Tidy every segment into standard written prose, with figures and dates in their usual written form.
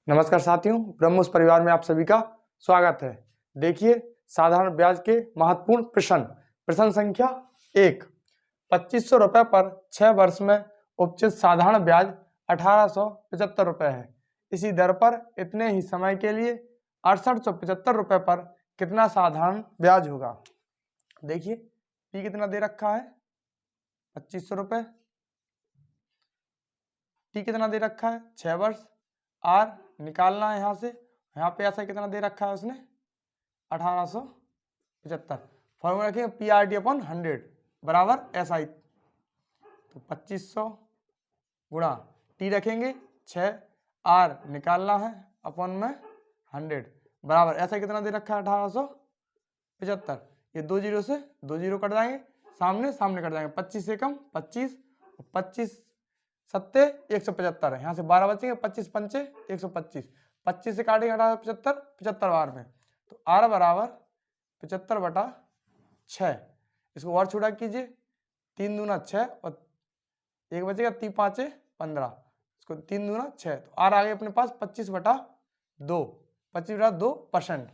नमस्कार साथियों, ब्रह्मोस परिवार में आप सभी का स्वागत है। देखिए साधारण ब्याज के महत्वपूर्ण प्रश्न संख्या 1। 2500 रुपए पर 6 वर्ष में उपचित साधारण ब्याज 1875 रुपए है। इसी दर पर इतने ही समय के लिए 6875 रुपए पर कितना साधारण ब्याज होगा। देखिए पी कितना दे रखा है 2500 रुपए, टी कितना दे रखा है 6 वर्ष, आर निकालना है यहाँ से। यहाँ पे ऐसा कितना दे रखा है उसने 1875। फॉर्मूला रखेंगे पी आर टी अपॉन 100 बराबर एस आई। तो 2500 गुणा टी रखेंगे 6, आर निकालना है अपॉन में 100 बराबर ऐसा कितना दे रखा है 1875। ये 2 जीरो से 2 जीरो कट जाएंगे, सामने सामने कट जाएंगे। 25 से कम 25, 25 सत्ते 175 है, यहाँ से 12 बचेंगे। 25 पंचे 125, 25 से काटेंगे 1875 75 बार में, तो आर बराबर 75/6। इसको और छोटा कीजिए, 3 दूना 6 और 1 बचेगा, 3 पाँचे 15, इसको 3 दूना 6, तो आर आ गए अपने पास 25/2, 25/2%।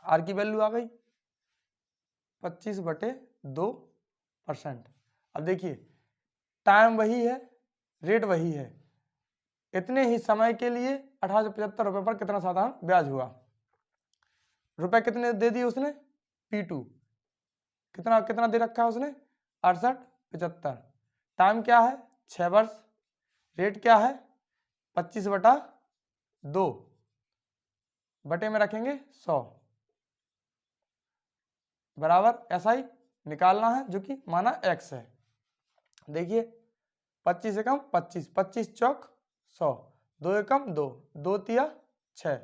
आर की वैल्यू आ गई 25/2%। अब देखिए टाइम वही है, रेट वही है, इतने ही समय के लिए 1875 रुपए पर कितना साधारण ब्याज हुआ। रुपए कितने दे दिए उसने P2, कितना कितना दे रखा है उसने 6875। टाइम क्या है 6 वर्ष, रेट क्या है 25/2 बटे में रखेंगे 100 बराबर SI निकालना है, जो कि माना X है। देखिए 25 से कम 25, 25 चौक 100, 2 एकम 2, 2 तिया 6,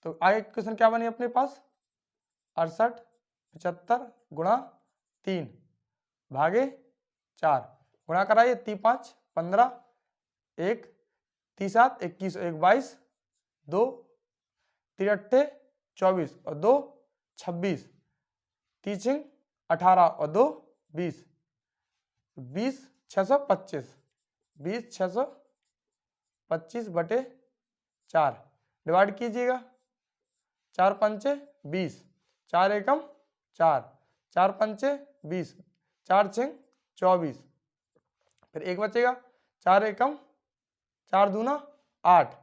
तो आगे क्वेश्चन क्या बनी अपने पास 6875 गुणा 3 भागे 4, गुणा कराइए 3 5 15, 1 3 7 21, 1 22, 2 3 8 24 और 2 26, 3 18 और 2 20, 20 625, 20 625 बटे 4 डिवाइड कीजिएगा। 4 पंचे 20, 4 एकम 4, 4 पंचे 20, 4 6 24, फिर 1 बचेगा, 4 एकम 4 दूना 8,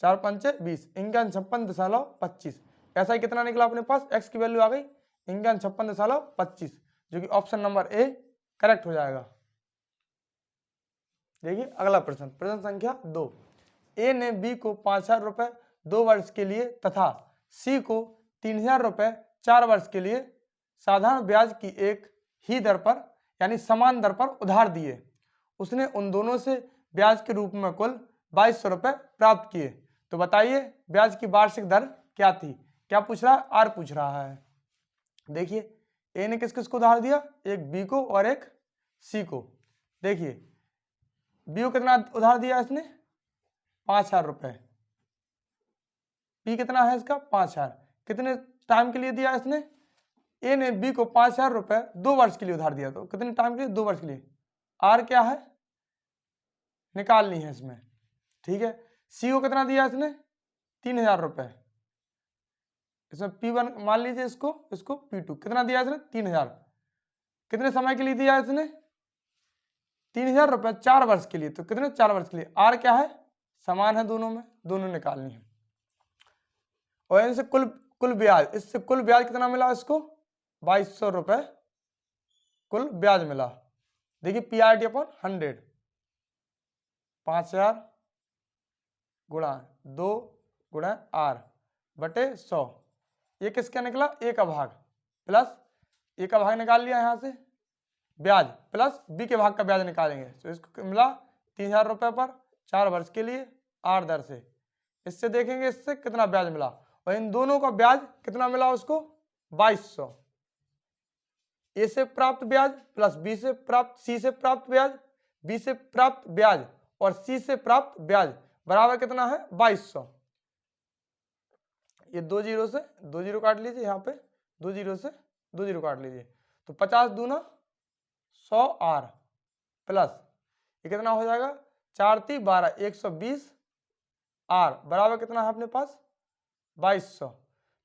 4 पंचे 20, 51.56। ऐसा ही कितना निकला अपने पास, x की वैल्यू आ गई 51.26, जो कि ऑप्शन नंबर ए करेक्ट हो जाएगा। देखिए अगला प्रश्न संख्या 2। ए ने बी को 5000 रुपए 2 वर्ष के लिए तथा सी को 3000 रुपए 4 वर्ष के लिए साधारण ब्याज की एक ही दर पर यानी समान दर पर उधार दिए। उसने उन दोनों से ब्याज के रूप में कुल 2200 रुपए प्राप्त किए, तो बताइए ब्याज की वार्षिक दर क्या थी। क्या पूछ रहा है, आर पूछ रहा है। देखिए ए ने किस किस को उधार दिया, एक बी को और एक सी को। देखिए बी को कितना उधार दिया इसने 5000 रुपए, पी कितना है इसका 5000, कितने टाइम के लिए दिया इसने, ए ने बी को 5000 रुपए 2 वर्ष के लिए उधार दिया, तो कितने टाइम के लिए 2 वर्ष के लिए। आर क्या है निकालनी है इसमें, ठीक है। सी को कितना दिया इसने 3000 रुपए, इसमें P1 मान लीजिए, इसको P2 कितना दिया इसने 3000, कितने समय के लिए दिया इसने 3000 रुपए 4 वर्ष के लिए, तो कितने 4 वर्ष के लिए। आर क्या है समान है दोनों में, दोनों निकालनी है। और इनसे कुल ब्याज, इससे कुल ब्याज कितना मिला इसको 2200 रुपए कुल ब्याज मिला। देखिए PRT अपॉन 100, 5000 गुणा 2 गुणा आर बटे 100, ये किसका निकला ए का भाग, प्लस ए का भाग निकाल लिया यहाँ से, ब्याज प्लस बी के भाग का ब्याज निकालेंगे, तो इसको मिला 3000 रुपए पर 4 वर्ष के लिए 8 दर से। इससे देखेंगे इससे कितना ब्याज मिला, और इन दोनों का ब्याज कितना मिला उसको 2200। ए से प्राप्त ब्याज प्लस बी से प्राप्त, सी से प्राप्त ब्याज, बी से प्राप्त ब्याज और सी से प्राप्त ब्याज बराबर कितना है 2200। ये 2 जीरो से 2 जीरो काट लीजिए, यहाँ पे 2 जीरो से 2 जीरो काट लीजिए, तो 50 दूना 100 आर प्लस ये कितना हो जाएगा 4 3 12, 120 आर बराबर कितना है अपने पास 2200,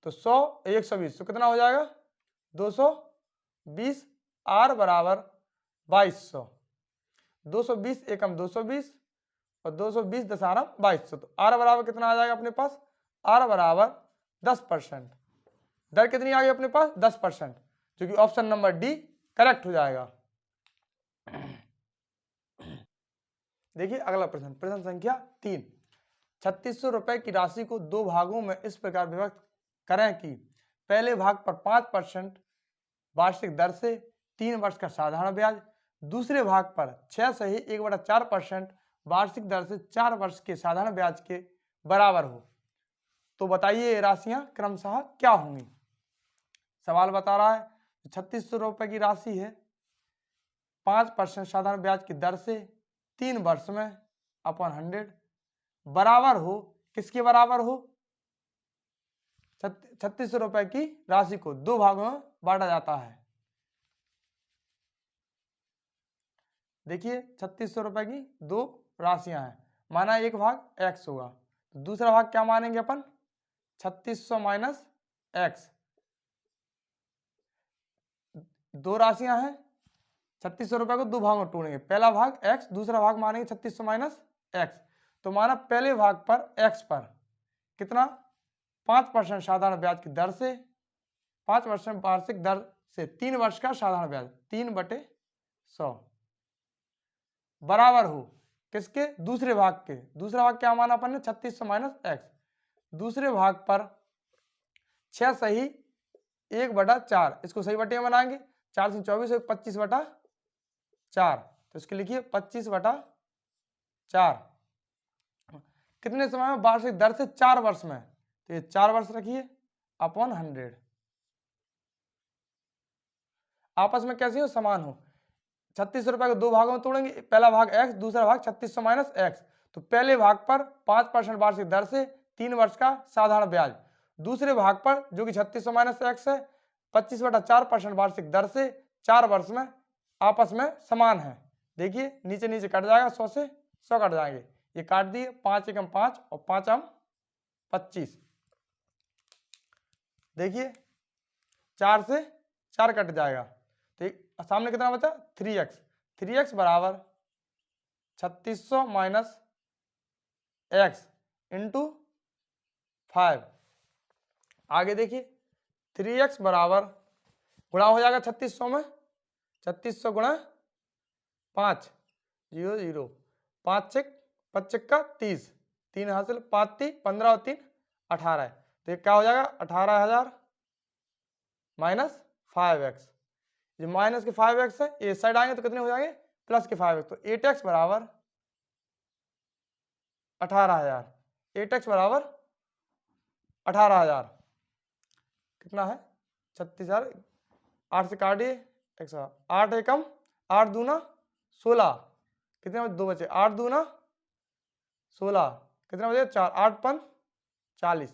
तो 100 120 तो कितना हो जाएगा 220, आर बराबर 2200, 220 एकम 220 और 220 दशमलव 2200, तो आर बराबर कितना आ जाएगा अपने पास, आर बराबर 10%। दर कितनी आ गई अपने पास 10%, जो कि ऑप्शन नंबर डी करेक्ट हो जाएगा। देखिए अगला प्रश्न, प्रश्न संख्या 3, 3600 रुपए की राशि को दो भागों में इस प्रकार विभक्त करें कि पहले भाग पर 5% वार्षिक दर से 3 वर्ष का साधारण ब्याज, दूसरे भाग पर 6 से ही 1/4% वार्षिक दर से 4 वर्ष के साधारण ब्याज के बराबर हो, तो बताइए ये राशियां क्रमशः क्या होंगी। सवाल बता रहा है 3600 रुपए की राशि है, 5% साधारण ब्याज की दर से 3 वर्ष में अपॉन 100 बराबर हो, किसके बराबर हो, 3600 रुपए की राशि को दो भागों में बांटा जाता है। देखिए 3600 रुपए की दो राशियां हैं, माना एक भाग x होगा, तो दूसरा भाग क्या मानेंगे अपन 3600 माइनस एक्स, दो राशियां हैं 3600 रुपए को दो भागों में तोड़ेंगे, पहला भाग x दूसरा भाग मानेंगे 3600 माइनस एक्स, तो माना पहले भाग पर x पर कितना 5% साधारण ब्याज की दर से 5% वार्षिक दर से 3 वर्ष का साधारण ब्याज 3/100 बराबर हो किसके, दूसरे भाग के, दूसरा भाग क्या माना अपन ने 3600 माइनस एक्स, दूसरे भाग पर 6 सही 1/4, इसको सही बटे में बनाएंगे, 4 से 24 25/4, तो इसके लिखिए 25/4 कितने समय में, वार्षिक दर से 4 वर्ष में, तो ये 4 वर्ष रखिए अपॉन 100, आपस में कैसे हो समान हो। 3600 रुपए को दो भागों में तोड़ेंगे, पहला भाग x दूसरा भाग 3600 माइनस एक्स, तो पहले भाग पर 5% वार्षिक दर से 3 वर्ष का साधारण ब्याज, दूसरे भाग पर जो कि 3600 माइनस एक्स है 25/4% वार्षिक दर से 4 वर्ष में आपस में समान है। देखिए नीचे नीचे कट जाएगा, 100 से 100 कट जाएंगे, ये काट दिए, 5 एकम 5 और 5 हम 25, देखिए 4 से 4 कट जाएगा, तो सामने कितना बचा 3x, 3x बराबर 3600 माइनस एक्स इंटू 5, आगे देखिए 3x बराबर गुणा हो जाएगा 3600 में, 3600 गुणा 5 0 0 5 6 25 का 30, 3 हासिल 5 3 15 और 3 18 है, तो ये क्या हो जाएगा 18,000 माइनस 5x, जो माइनस के 5x है ये साइड आएंगे तो कितने हो जाएंगे प्लस के 5x, तो 8x बराबर 18,000, 8x बराबर 18,000 कितना है 36,000, 8 से काटिए 8 एकम 8 दूना 16, कितने बचे 2 बचे, 8 दूना 16, कितने बचे 4, 8 पन 40,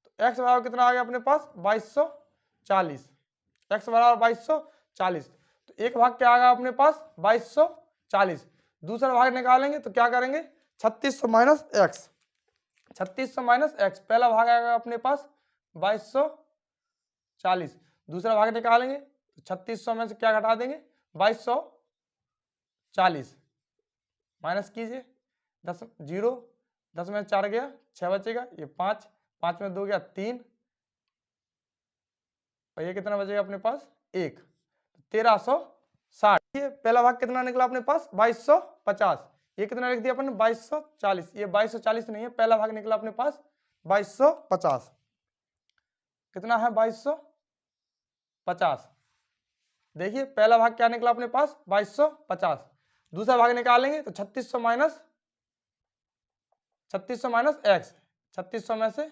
तो x बराबर कितना आ गया अपने पास 2240, x बराबर 2240, तो एक भाग क्या आ गया अपने पास 2240, दूसरा भाग निकालेंगे तो क्या करेंगे 3600 माइनस एक्स, 3600 माइनस एक्स, पहला भाग आएगा अपने पास 2240, दूसरा भाग निकालेंगे तो 3600 में से क्या घटा देंगे 2240, माइनस कीजिए 10 0 10 में 4 गया 6 बचेगा, ये 5 5 में 2 गया 3 और ये कितना बचेगा अपने पास 1, 1360, ये पहला भाग कितना निकला अपने पास 2250, ये कितना लिख दिया अपन 2240, ये 2240 नहीं है, पहला भाग निकला अपने पास 2250, कितना है 2250, देखिए पहला भाग क्या निकला अपने पास 2250, दूसरा भाग निकालेंगे तो 3600 माइनस एक्स, 3600 में से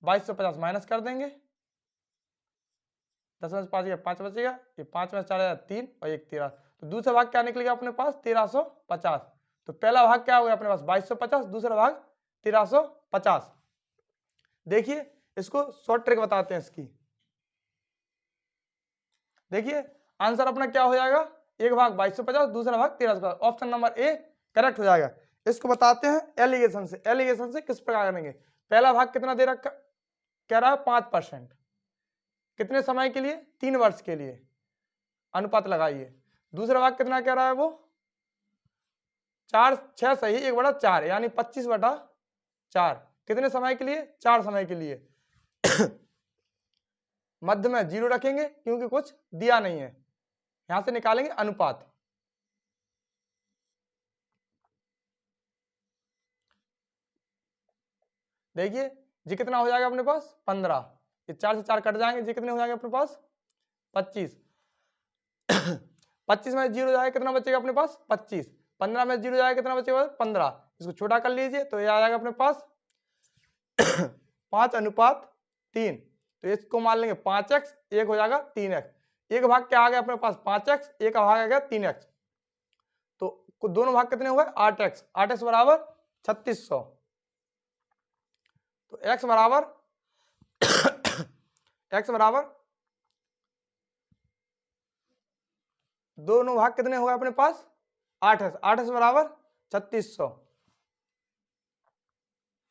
2250 माइनस कर देंगे, 10 में से 5 गया 5 बचेगा, ये 5 में 4 आया 3 और 1 13, तो दूसरा भाग क्या निकलेगा अपने पास 1350, तो पहला भाग क्या हो गया अपने पास 2250, दूसरा भाग 1350। देखिए इसको शॉर्ट ट्रिक बताते हैं इसकी, देखिए आंसर अपना क्या हो जाएगा, एक भाग 2250 दूसरा भाग 1350, ऑप्शन नंबर ए करेक्ट हो जाएगा। इसको बताते हैं एलिगेशन से। एलिगेशन से किस प्रकार करेंगे? पहला भाग कितना दे रखा, कह रहा है 5%, कितने समय के लिए? 3 वर्ष के लिए, अनुपात लगाइए। दूसरा भाग कितना कह रहा है वो? 4 6 सही 1/4 यानी 25/4, कितने समय के लिए? 4 समय के लिए। मध्य में 0 रखेंगे क्योंकि कुछ दिया नहीं है, यहां से निकालेंगे अनुपात। देखिए ये कितना हो जाएगा अपने पास? 15, ये 4 से 4 कट जाएंगे, ये कितने हो जाएंगे अपने पास? 25। 25 में 0 जाएगा, कितना बचेगा अपने पास? 25। 15 में 0 जाएगा, कितना बचेगा? 15। इसको छोटा कर लीजिए तो ये आ जाएगा अपने पास 5:3। तो इसको मान लेंगे 5x, एक हो जाएगा 3x। एक भाग क्या आ गया अपने पास? 5x, एक भाग आ गया 3x। तो दोनों भाग कितने हुए? 8x। 8x बराबर 3600। तो x बराबर x बराबर दोनों भाग कितने हो गए अपने पास? 8x। 8x बराबर 3600।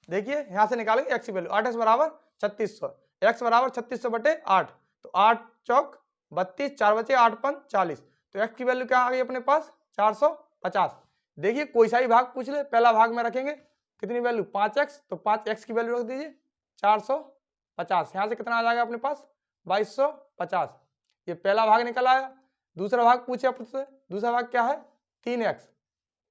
देखिए यहां से निकालेंगे x की वैल्यू। 8x बराबर 3600, x बराबर 3600/8। तो 8 चौक 32, 4 बचे 8 5 40। तो x की वैल्यू क्या आ गई अपने पास? 450। देखिए कोई सा भी भाग पूछ ले, पहला भाग में रखेंगे कितनी वैल्यू? 5x, तो 5x की वैल्यू रख दीजिए 450। यहां से कितना आ जाएगा अपने पास? 2250। ये पहला भाग निकल आया। दूसरा भाग पूछे आपसे, दूसरा भाग क्या है? 3x।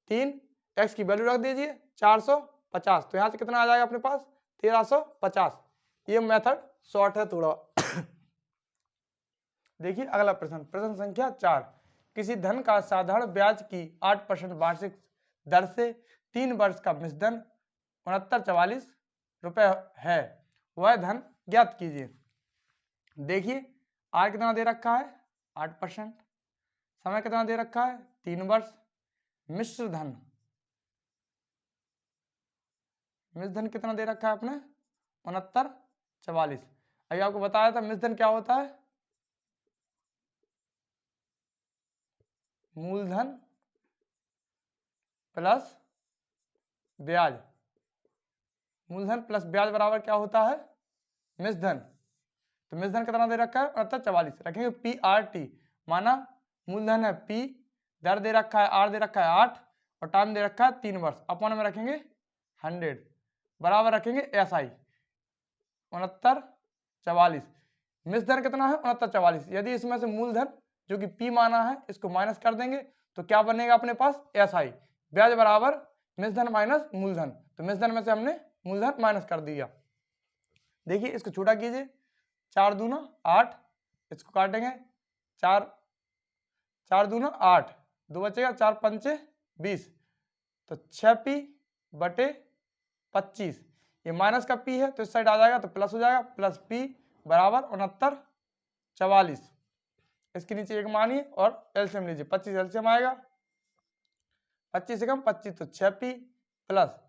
3x की वैल्यू रख दीजिए 450। तो यहां से कितना आ जाएगा अपने पास? 1350। ये मेथड शॉर्ट है थोड़ा। देखिए अगला प्रश्न, प्रश्न संख्या 4। किसी धन का साधारण ब्याज की 8% वार्षिक दर से 3 वर्ष का मिश्रधन 6944 रुपए है, वह धन ज्ञात कीजिए। देखिए आर कितना दे रखा है? 8%। समय कितना दे रखा है? 3 वर्ष। मिश्र धन कितना दे रखा है अपने? 6944। अभी आपको बताया था मिश्र धन क्या होता है? मूलधन प्लस ब्याज। मूलधन प्लस ब्याज बराबर क्या होता है? मिश्र धन। तो मिश्र धन कितना दे रखा है? 6944। रखेंगे PRT, माना मूलधन है P, दर दे रखा है R, दे रखा है 8 और टाइम दे रखा है 3 वर्ष। अपन में रखेंगे 100 बराबर रखेंगे SI 6944। मिश्र धन कितना है? 6944। यदि इसमें से मूलधन जो कि P माना है इसको माइनस कर देंगे तो क्या बनेगा अपने पास? SI। ब्याज बराबर मिश्र धन माइनस मूलधन। तो मिश्र धन में से हमने मूलधन माइनस कर दिया। देखिए इसको छोटा कीजिए, 4 दूना 8, इसको काटेंगे 4 दूना 8, 2 बचेगा 4 पंचे 20। तो 6p/25। ये माइनस का p है तो इस साइड आ जाएगा तो प्लस हो जाएगा, प्लस p बराबर 6944। इसके नीचे एक मानिए और एलसीएम लीजिए, 25 एलसीएम आएगा, 25 से कम 25 तो 6p प्लस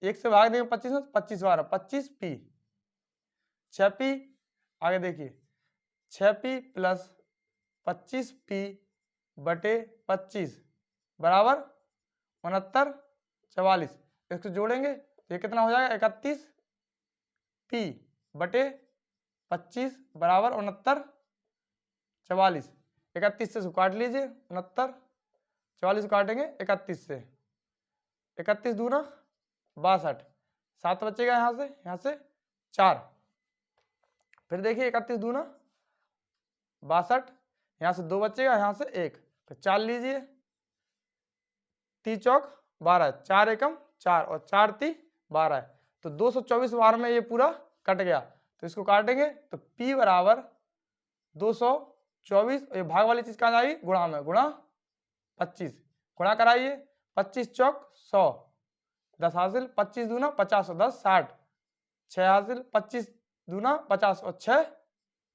1 से भाग देंगे 25 में, 25 12 25p। 6p आगे देखिए 6p प्लस 25p/25 बराबर 6944। इसको जोड़ेंगे तो ये कितना हो जाएगा? 31p/25 बराबर 6944। 31 से काट लीजिए, 6944 काटेंगे 31 से, 31 दूना 62, 7 बचेगा यहाँ से 4। फिर देखिए 31 दूना 62, यहाँ से 2 बचेगा, यहाँ से 1, तो 4 लीजिए, 3 चौक 12, 4 एकम 4 और 4 ती 12 है। तो 224 बार में ये पूरा कट गया। तो इसको काटेंगे तो P बराबर 224, ये भाग वाली चीज कहाँ जाएगी? गुणा में, गुणा 25, गुणा कराइए, 25 चौक 100, 10 हासिल, 25 दूना 50 और 10 60, 6 हासिल, 25 दूना 50 और 6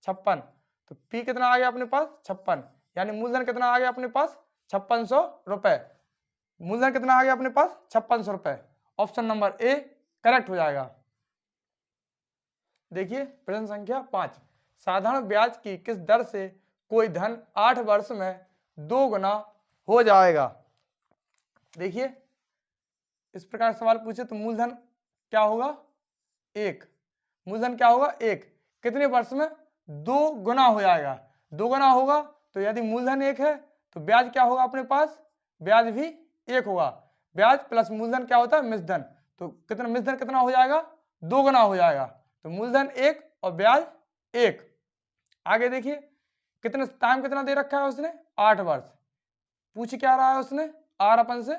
56। तो P कितना आ गया अपने पास? 56। यानी मूलधन कितना आ गया अपने पास? 5600 रुपए। मूलधन कितना आ गया अपने पास? 5600 रुपए। ऑप्शन नंबर ए करेक्ट हो जाएगा। देखिए प्रश्न संख्या 5। साधारण ब्याज की किस दर से कोई धन 8 वर्ष में 2 गुना हो जाएगा? देखिए इस प्रकार सवाल पूछे तो मूलधन क्या होगा 1, मूलधन क्या होगा 1, कितने वर्ष में 2 गुना हो जाएगा, 2 गुना होगा तो यदि मूलधन 1 है तो ब्याज क्या होगा अपने पास, ब्याज भी 1 होगा, ब्याज प्लस मूलधन क्या होता है मिश्रधन, तो कितना मिश्रधन कितना हो जाएगा 2 गुना हो जाएगा, तो मूलधन 1 और ब्याज 1। आगे देखिए कितने टाइम कितना दे रखा है उसने 8 वर्ष, पूछ क्या रहा है उसने आर अपन से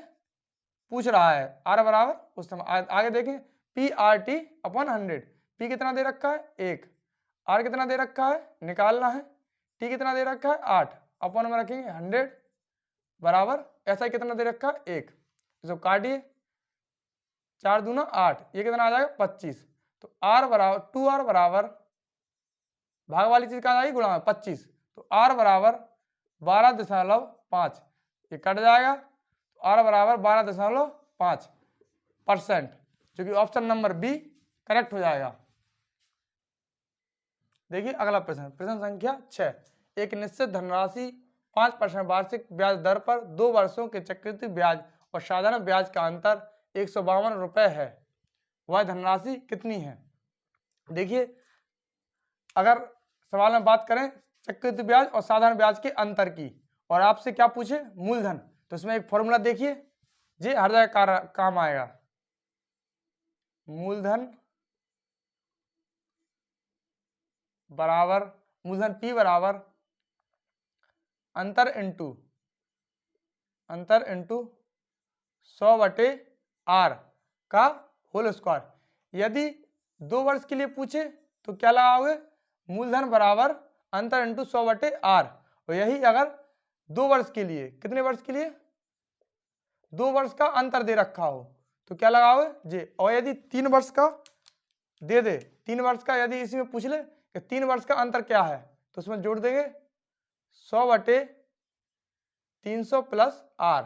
पूछ रहा है आर बराबर उस समय। आगे देखें P R T upon 100, P कितना दे रखा है 1, आर कितना दे रखा है निकालना है, टी कितना दे रखा है 8, अपॉन में रखेंगे 100 बराबर ऐसा ही कितना दे रखा है 1, इसको काटिए 4 दूना 8, ये कितना आ जाएगा 25, तो आर बराबर 2r बराबर भाग वाली चीज का आएगी गुणा में 25, तो आर बराबर 12.5, ये कट जाएगा तो आर बराबर 12.5%, जो कि ऑप्शन नंबर बी करेक्ट हो जाएगा। देखिए अगला प्रश्न, प्रश्न संख्या 6, एक निश्चित धनराशि 5% वार्षिक ब्याज दर पर 2 वर्षों के चक्रवृद्धि ब्याज और साधारण ब्याज का अंतर 152 रुपए है, वह धनराशि कितनी है। देखिए अगर सवाल में बात करें चक्रवृद्धि ब्याज और साधारण ब्याज के अंतर की और आपसे क्या पूछे मूलधन, तो इसमें एक फॉर्मूला देखिए जी हर जगह काम आएगा, मूलधन बराबर मूलधन P बराबर अंतर इंटू 100/r का होल स्क्वायर। यदि 2 वर्ष के लिए पूछे तो क्या लगाओगे मूलधन बराबर अंतर इंटू 100/r, और यही अगर 2 वर्ष के लिए, कितने वर्ष के लिए 2 वर्ष का अंतर दे रखा हो तो क्या लगाओगे जे, और यदि 3 वर्ष का दे दे, 3 वर्ष का यदि इसी में पूछ ले कि 3 वर्ष का अंतर क्या है तो उसमें जोड़ देंगे 100/300 प्लस r,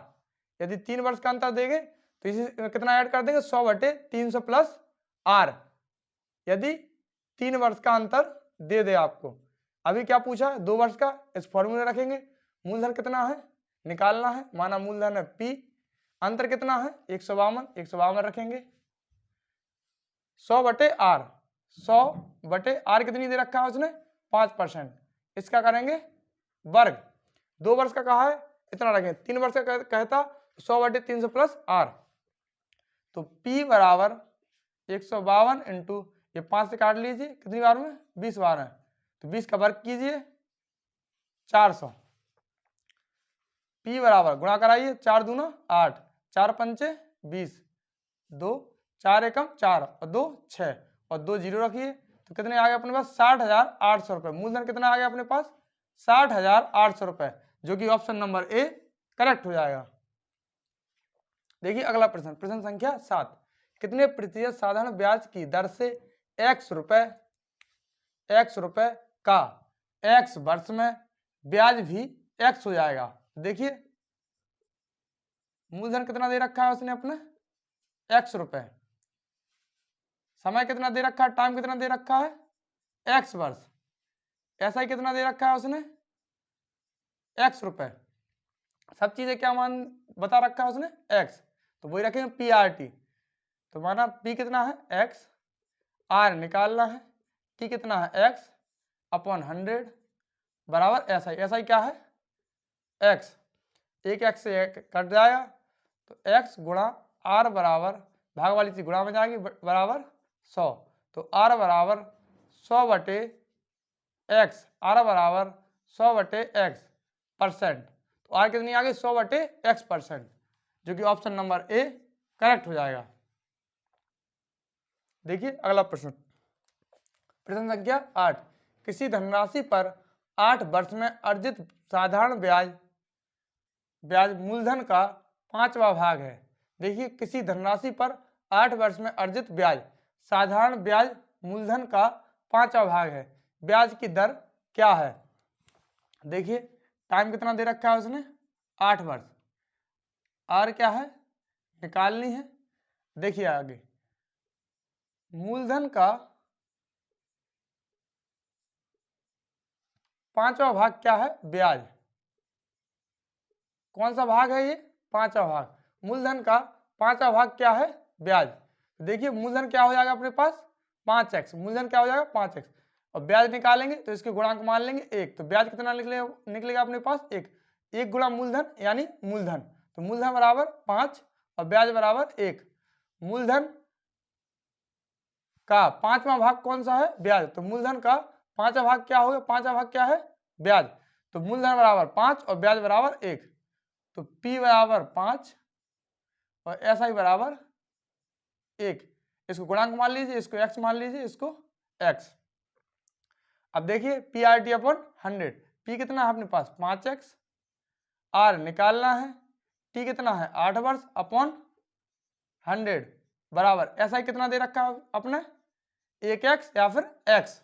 यदि 3 वर्ष का अंतर देंगे तो इसी कितना ऐड कर देंगे 100/300 प्लस r, यदि 3 वर्ष का अंतर दे दे आपको। अभी क्या पूछा है 2 वर्ष का, इस फॉर्मूले रखेंगे, मूलधन कितना है निकालना है, माना मूलधन है P, अंतर कितना है 152 रखेंगे 100/r, 100/r कितनी दे रखा है उसने 5%, इसका करेंगे वर्ग, 2 वर्ष का कहा है इतना रखेंगे, 3 वर्ष का कहता 100/300 प्लस r, तो P बराबर 152 इंटू ये 5 से काट लीजिए कितनी बार में 20 बार है, तो 20 का वर्ग कीजिए 400, P बराबर गुणा कराइए 4 दूना 8, 4 पंचे 20, 2 4 एकम 4 और 2 6 और 2 जीरो रखिए, तो कितने आ गए अपने पास 60,800 रुपए, मूलधन कितना आ गया अपने पास 60,800 रुपए, जो कि ऑप्शन नंबर ए करेक्ट हो जाएगा। देखिए अगला प्रश्न, प्रश्न संख्या 7, कितने प्रतिशत साधारण ब्याज की दर से x रुपए का x वर्ष में ब्याज भी x हो जाएगा। देखिए मूलधन कितना दे रखा है उसने अपने x रुपए, समय कितना दे रखा है, टाइम कितना दे रखा है x वर्ष, ऐसा ही कितना दे रखा है उसने x रुपए, सब चीजें क्या मान बता रखा है उसने x, तो वही रखेंगे PRT, तो माना P कितना है x, R निकालना है, T कितना है x अपॉन 100 बराबर ऐसा ही क्या है x, एक x से एक कट जाएगा तो x गुणा r बराबर भाग वाली चीज गुणा में जाएगी बराबर 100, तो r बराबर 100/x, r बराबर 100/x %, तो r कितनी आ गई 100/x %, जो कि ऑप्शन नंबर ए करेक्ट हो जाएगा। देखिए अगला प्रश्न, प्रश्न संख्या 8, किसी धनराशि पर 8 वर्ष में अर्जित साधारण ब्याज मूलधन का 5वां भाग है। देखिए किसी धनराशि पर 8 वर्ष में अर्जित ब्याज साधारण ब्याज मूलधन का 5वां भाग है, ब्याज की दर क्या है। देखिए टाइम कितना दे रखा है उसने 8 वर्ष, आर क्या है निकालनी है। देखिए आगे मूलधन का 5वां भाग क्या है ब्याज, कौन सा भाग है ये 5वां भाग, मूलधन का 5वां भाग क्या है? ब्याज। तो देखिए मूलधन क्या हो जाएगा अपने पास? 5x। मूलधन क्या हो जाएगा? 5x। और ब्याज निकालेंगे तो इसके गुणांक मान लेंगे 1। तो ब्याज कितना निकलेगा अपने पास? 1 गुणा मूलधन यानी मूलधन। तो मूलधन बराबर 5 और ब्याज बराबर 1। मूलधन का 5वां भाग कौन सा है? ब्याज। तो मूलधन का 5वां भाग क्या होगा? 5वां भाग क्या है? ब्याज। तो मूलधन बराबर 5 और ब्याज बराबर 1। तो P बराबर 5 और SI बराबर 1। इसको गुणांक मान लीजिए, इसको x मान लीजिए, इसको x। अब देखिए PRT अपॉन 100। P कितना है अपने पास? 5x। R निकालना है। T कितना है? 8 वर्ष अपॉन 100 बराबर SI कितना दे रखा है अपने? 1x या फिर x।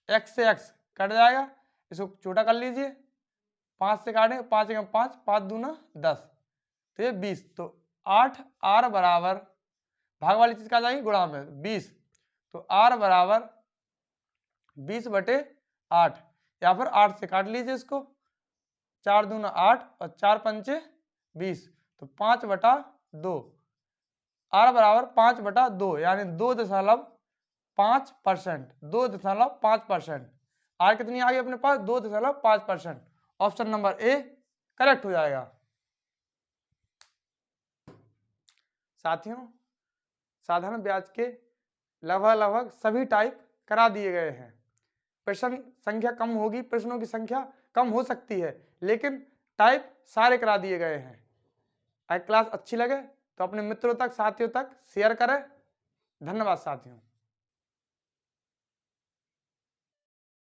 x से x कट जाएगा, इसको छोटा कर लीजिए। 5 से काटें, 5 एकम 5, 5 दूना 10, तो ये 20। तो 8R बराबर भाग वाली चीज का जाएगी गुणा में 20। तो R बराबर 20/8 या फिर 8 से काट लीजिए इसको। 4 दूना 8 और 4 पंचे 20, तो 5/2। R बराबर 5/2 यानी 2.5%। 2.5%। R कितनी आ गई अपने पास? 2.5%। ऑप्शन नंबर ए करेक्ट हो जाएगा। साथियों, साधारण ब्याज के लगभग सभी टाइप करा दिए गए हैं। प्रश्न संख्या कम होगी, प्रश्नों की संख्या कम हो सकती है, लेकिन टाइप सारे करा दिए गए हैं। अगर क्लास अच्छी लगे तो अपने मित्रों तक, साथियों तक शेयर करें। धन्यवाद साथियों।